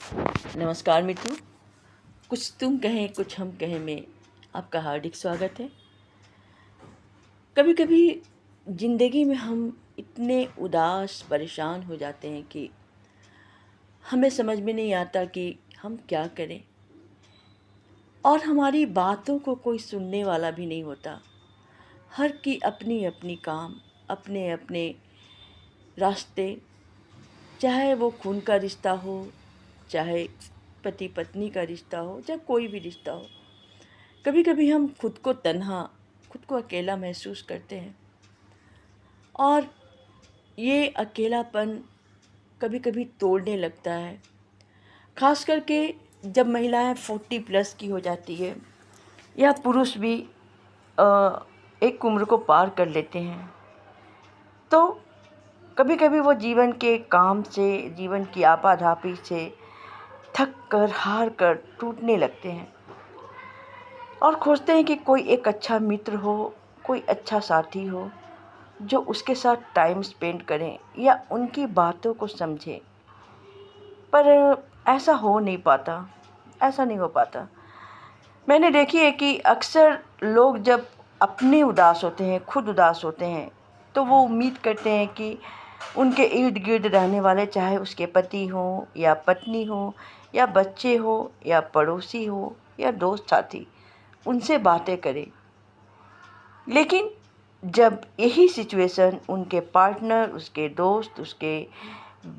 नमस्कार मित्रों, कुछ तुम कहें कुछ हम कहें में आपका हार्दिक स्वागत है। कभी कभी ज़िंदगी में हम इतने उदास परेशान हो जाते हैं कि हमें समझ में नहीं आता कि हम क्या करें, और हमारी बातों को कोई सुनने वाला भी नहीं होता। हर की अपनी अपनी काम, अपने अपने रास्ते, चाहे वो खून का रिश्ता हो, चाहे पति पत्नी का रिश्ता हो, चाहे कोई भी रिश्ता हो। कभी कभी हम खुद को तन्हा, खुद को अकेला महसूस करते हैं, और ये अकेलापन कभी कभी तोड़ने लगता है। खास करके जब महिलाएं 40+ की हो जाती है, या पुरुष भी एक उम्र को पार कर लेते हैं, तो कभी कभी वो जीवन के काम से, जीवन की आपाधापी से थक कर, हार कर टूटने लगते हैं और खोजते हैं कि कोई एक अच्छा मित्र हो, कोई अच्छा साथी हो जो उसके साथ टाइम स्पेंड करें या उनकी बातों को समझें। पर ऐसा हो नहीं पाता, ऐसा नहीं हो पाता। मैंने देखी है कि अक्सर लोग जब अपने उदास होते हैं, खुद उदास होते हैं, तो वो उम्मीद करते हैं कि उनके इर्द गिर्द रहने वाले, चाहे उसके पति हों या पत्नी हो या बच्चे हो या पड़ोसी हो या दोस्त साथी, उनसे बातें करें। लेकिन जब यही सिचुएशन उनके पार्टनर, उसके दोस्त, उसके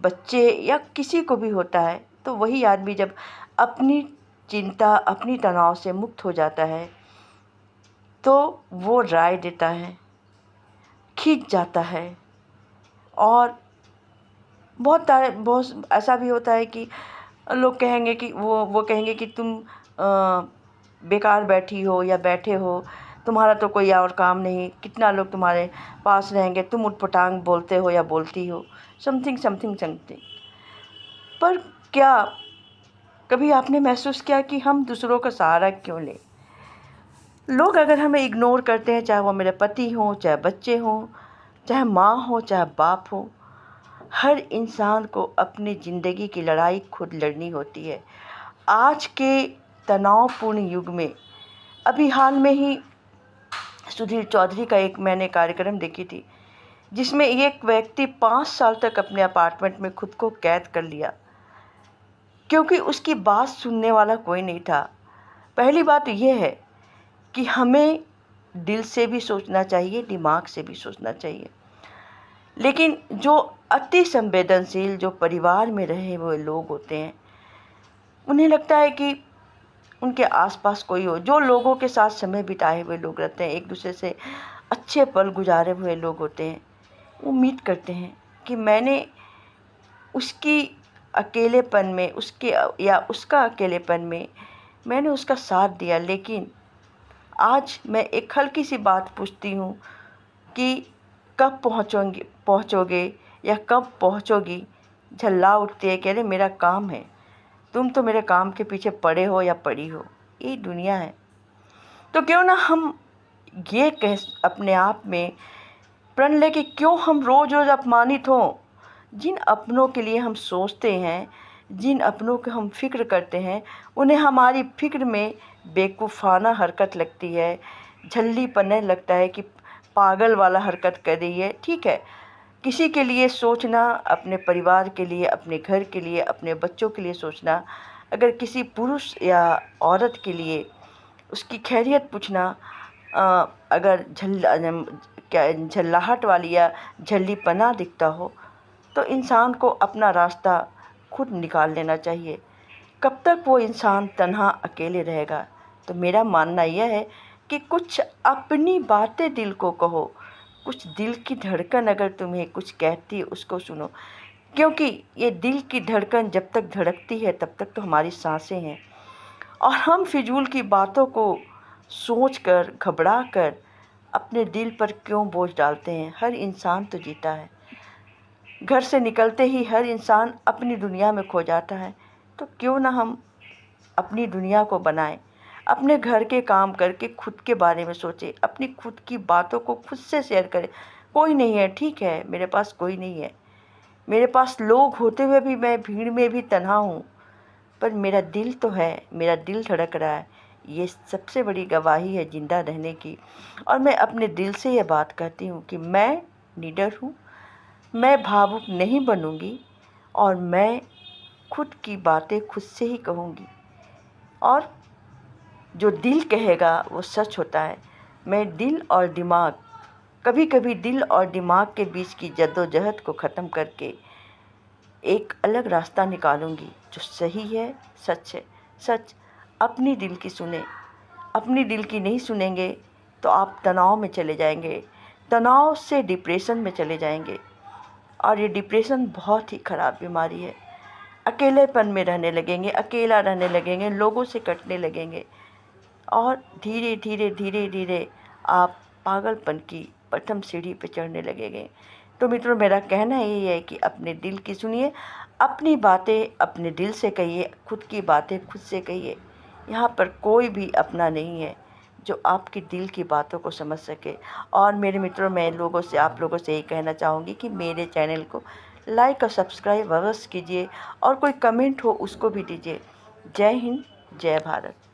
बच्चे या किसी को भी होता है, तो वही आदमी जब अपनी चिंता, अपनी तनाव से मुक्त हो जाता है, तो वो राय देता है, खींच जाता है। और बहुत ऐसा भी होता है कि लोग कहेंगे कि वो कहेंगे कि तुम बेकार बैठी हो या बैठे हो, तुम्हारा तो कोई और काम नहीं, कितना लोग तुम्हारे पास रहेंगे, तुम उटपटांग बोलते हो या बोलती हो, समथिंग समथिंग समथिंग। पर क्या कभी आपने महसूस किया कि हम दूसरों का सहारा क्यों लें? लोग अगर हमें इग्नोर करते हैं, चाहे वो मेरे पति हों, चाहे बच्चे हों, चाहे माँ हो, चाहे बाप हो, हर इंसान को अपनी ज़िंदगी की लड़ाई खुद लड़नी होती है। आज के तनावपूर्ण युग में अभी हाल में ही सुधीर चौधरी का एक मैंने कार्यक्रम देखी थी, जिसमें एक व्यक्ति 5 साल तक अपने अपार्टमेंट में खुद को कैद कर लिया, क्योंकि उसकी बात सुनने वाला कोई नहीं था। पहली बात यह है कि हमें दिल से भी सोचना चाहिए, दिमाग से भी सोचना चाहिए। लेकिन जो अति संवेदनशील, जो परिवार में रहे हुए लोग होते हैं, उन्हें लगता है कि उनके आसपास कोई हो, जो लोगों के साथ समय बिताए हुए लोग रहते हैं, एक दूसरे से अच्छे पल गुजारे हुए लोग होते हैं, उम्मीद करते हैं कि मैंने उसकी अकेलेपन में, उसके या उसका अकेलेपन में मैंने उसका साथ दिया। लेकिन आज मैं एक हल्की सी बात पूछती हूँ कि कब पहुँचोगे या कब पहुँचोगी, झल्ला उठती है कि अरे मेरा काम है, तुम तो मेरे काम के पीछे पड़े हो या पड़ी हो। यही दुनिया है। तो क्यों ना हम ये कह अपने आप में प्रण ले कि क्यों हम रोज़ रोज़ अपमानित हों। जिन अपनों के लिए हम सोचते हैं, जिन अपनों की हम फ़िक्र करते हैं, उन्हें हमारी फ़िक्र में बेवकूफ़ाना हरकत लगती है, झल्लीपन लगता है कि पागल वाला हरकत कर रही है। ठीक है, किसी के लिए सोचना, अपने परिवार के लिए, अपने घर के लिए, अपने बच्चों के लिए सोचना, अगर किसी पुरुष या औरत के लिए उसकी खैरियत पूछना, अगर झल्लाहट वाली या झल्लीपना दिखता हो, तो इंसान को अपना रास्ता खुद निकाल लेना चाहिए। कब तक वो इंसान तन्हा अकेले रहेगा? तो मेरा मानना यह है कि कुछ अपनी बातें दिल को कहो, कुछ दिल की धड़कन अगर तुम्हें कुछ कहती है उसको सुनो, क्योंकि ये दिल की धड़कन जब तक धड़कती है तब तक तो हमारी सांसें हैं। और हम फिजूल की बातों को सोचकर, घबरा कर अपने दिल पर क्यों बोझ डालते हैं? हर इंसान तो जीता है, घर से निकलते ही हर इंसान अपनी दुनिया में खो जाता है। तो क्यों ना हम अपनी दुनिया को बनाएं, अपने घर के काम करके खुद के बारे में सोचें, अपनी खुद की बातों को खुद से शेयर करें। कोई नहीं है, ठीक है, मेरे पास कोई नहीं है, मेरे पास लोग होते हुए भी मैं भीड़ में भी तन्हा हूँ, पर मेरा दिल तो है, मेरा दिल धड़क रहा है। ये सबसे बड़ी गवाही है ज़िंदा रहने की। और मैं अपने दिल से ये बात कहती हूँ कि मैं निडर हूँ, मैं भावुक नहीं बनूँगी और मैं खुद की बातें खुद से ही कहूँगी। और जो दिल कहेगा वो सच होता है। मैं दिल और दिमाग, कभी कभी दिल और दिमाग के बीच की जद्दोजहद को ख़त्म करके एक अलग रास्ता निकालूंगी जो सही है, सच है। सच अपनी दिल की सुने, अपनी दिल की नहीं सुनेंगे तो आप तनाव में चले जाएंगे, तनाव से डिप्रेशन में चले जाएंगे। और ये डिप्रेशन बहुत ही ख़राब बीमारी है। अकेलेपन में रहने लगेंगे, अकेला रहने लगेंगे, लोगों से कटने लगेंगे और धीरे धीरे धीरे धीरे आप पागलपन की प्रथम सीढ़ी पर चढ़ने लगेंगे। तो मित्रों, मेरा कहना यही है कि अपने दिल की सुनिए, अपनी बातें अपने दिल से कहिए, खुद की बातें खुद से कहिए। यहाँ पर कोई भी अपना नहीं है जो आपकी दिल की बातों को समझ सके। और मेरे मित्रों, मैं आप लोगों से यही कहना चाहूँगी कि मेरे चैनल को लाइक और सब्सक्राइब अवश्य कीजिए और कोई कमेंट हो उसको भी दीजिए। जय हिंद, जय भारत।